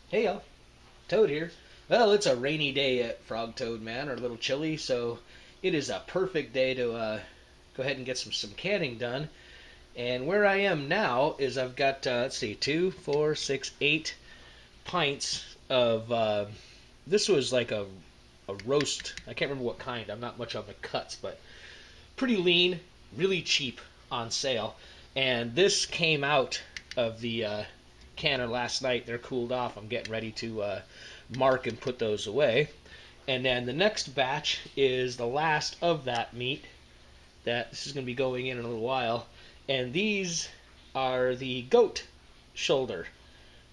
Hey y'all, Toad here. Well, it's a rainy day at Frogtoad, man, or a little chilly, so it is a perfect day to go ahead and get some canning done. And where I am now is I've got, let's see, 2, 4, 6, 8 pints of, this was like a roast. I can't remember what kind. I'm not much on the cuts, but pretty lean, really cheap on sale. And this came out of the canner last night. They're cooled off. I'm getting ready to mark and put those away. And then the next batch is the last of that meat. This is going to be going in a little while. And these are the goat shoulder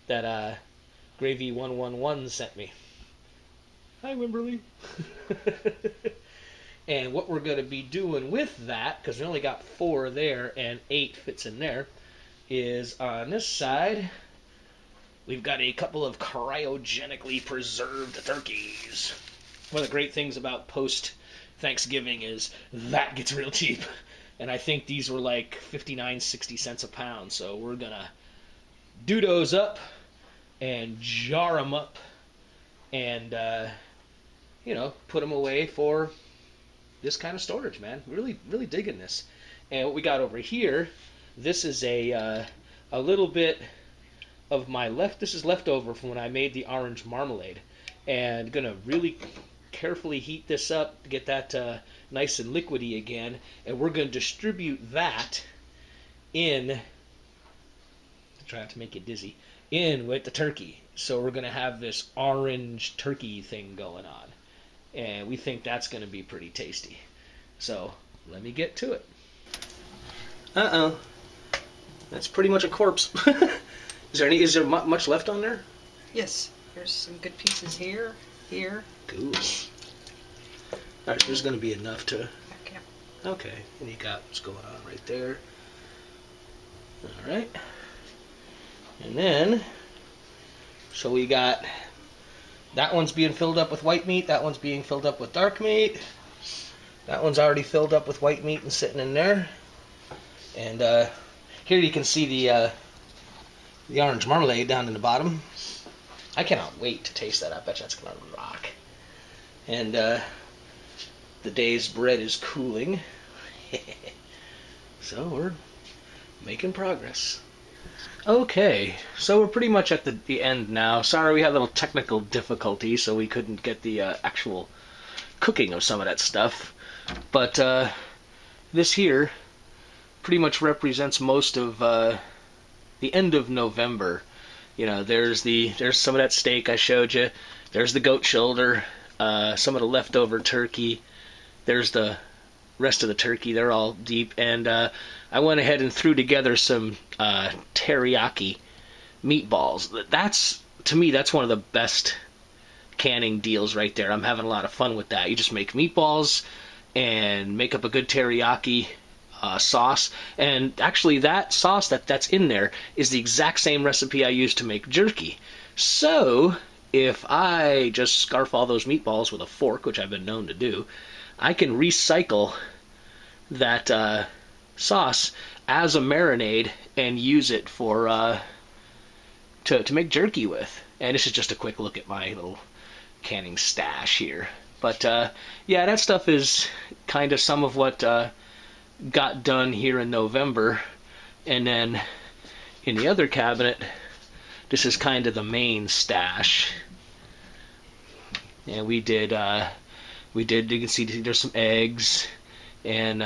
that Gravy 111 sent me. Hi, Wimberly. And what we're going to be doing with that, because we only got 4 there and 8 fits in there, is on this side, we've got a couple of cryogenically preserved turkeys. One of the great things about post-Thanksgiving is that gets real cheap. And I think these were like 59, 60 cents a pound. So we're going to do those up and jar them up and, put them away for this kind of storage, man. Really, really digging this. And what we got over here, this is a little bit of my this is leftover from when I made the orange marmalade. And gonna really carefully heat this up to get that nice and liquidy again. And we're gonna distribute that in, try not to make it dizzy, in with the turkey. So we're gonna have this orange turkey thing going on. And we think that's going to be pretty tasty. So, let me get to it. Uh-oh. That's pretty much a corpse. Is there much left on there? Yes. There's some good pieces here, here. Cool. Alright, there's going to be enough to... Okay. Okay, and you got what's going on right there. Alright. And then, so we got... That one's being filled up with white meat. That one's being filled up with dark meat. That one's already filled up with white meat and sitting in there. And here you can see the orange marmalade down in the bottom. I cannot wait to taste that. I bet you that's going to rock. And the day's bread is cooling. So we're making progress. Okay, so we're pretty much at the end now. Sorry we had a little technical difficulty, so we couldn't get the actual cooking of some of that stuff. But this here pretty much represents most of the end of November. You know, there's some of that steak I showed you. There's the goat shoulder, some of the leftover turkey. There's the rest of the turkey. They're all deep, and I went ahead and threw together some teriyaki meatballs. To me, that's one of the best canning deals right there. I'm having a lot of fun with that. You just make meatballs and make up a good teriyaki sauce. And actually, that sauce that's in there is the exact same recipe I used to make jerky. So, if I just scarf all those meatballs with a fork, which I've been known to do, I can recycle that sauce as a marinade and use it for to make jerky with. And this is just a quick look at my little canning stash here. But yeah, that stuff is kind of some of what got done here in November. And then in the other cabinet, this is kind of the main stash. And we did, you can see there's some eggs, and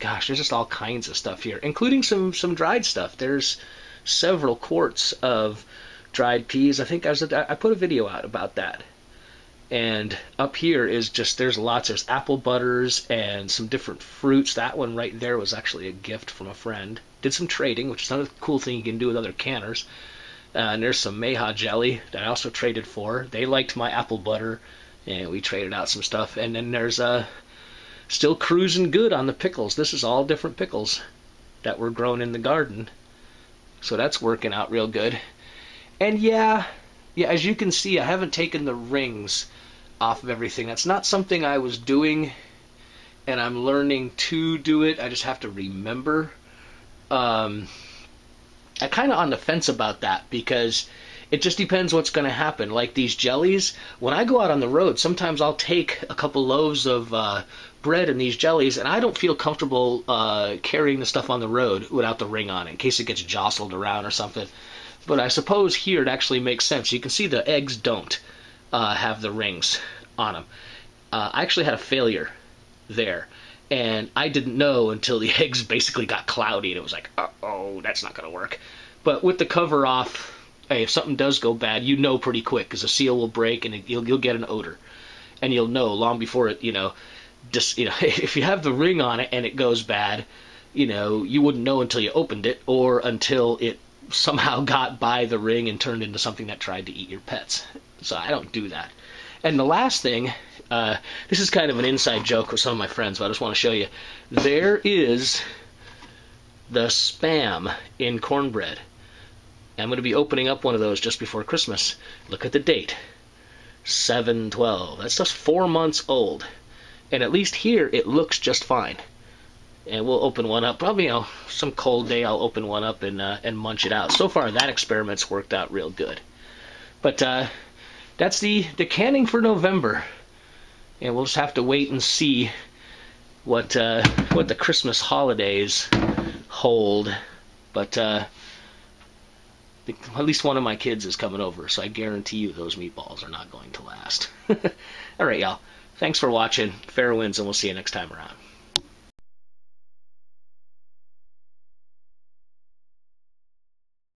gosh, there's just all kinds of stuff here, including some dried stuff. There's several quarts of dried peas. I think I put a video out about that. And up here is just, there's apple butters and some different fruits. That one right there was actually a gift from a friend. Did some trading, which is another cool thing you can do with other canners. And there's some Mayha jelly that I also traded for. They liked my apple butter, and we traded out some stuff. And then there's still cruising good on the pickles. This is all different pickles that were grown in the garden. So that's working out real good. And yeah, as you can see, I haven't taken the rings off of everything. That's not something I was doing, and I'm learning to do it. I just have to remember. I'm kind of on the fence about that, because It just depends what's going to happen. Like these jellies, when I go out on the road, sometimes I'll take a couple loaves of bread and these jellies, and I don't feel comfortable carrying the stuff on the road without the ring on it, in case it gets jostled around or something. But I suppose here it actually makes sense. You can see the eggs don't have the rings on them. I actually had a failure there, and I didn't know until the eggs basically got cloudy, and it was like, uh-oh, that's not going to work. But with the cover off, hey, if something does go bad, you know pretty quick, because the seal will break, and you'll get an odor. And you'll know long before it, if you have the ring on it and it goes bad, you wouldn't know until you opened it, or until it somehow got by the ring and turned into something that tried to eat your pets. So I don't do that. And the last thing, this is kind of an inside joke with some of my friends, but I just want to show you. There is the Spam in cornbread. I'm going to be opening up one of those just before Christmas. Look at the date. 7/12. That's just 4 months old. And at least here it looks just fine. And we'll open one up. Probably, some cold day I'll open one up and munch it out. So far that experiment's worked out real good. But that's the canning for November. And we'll just have to wait and see what the Christmas holidays hold. But at least one of my kids is coming over, so I guarantee you those meatballs are not going to last. All right, y'all. Thanks for watching. Fair winds, and we'll see you next time around.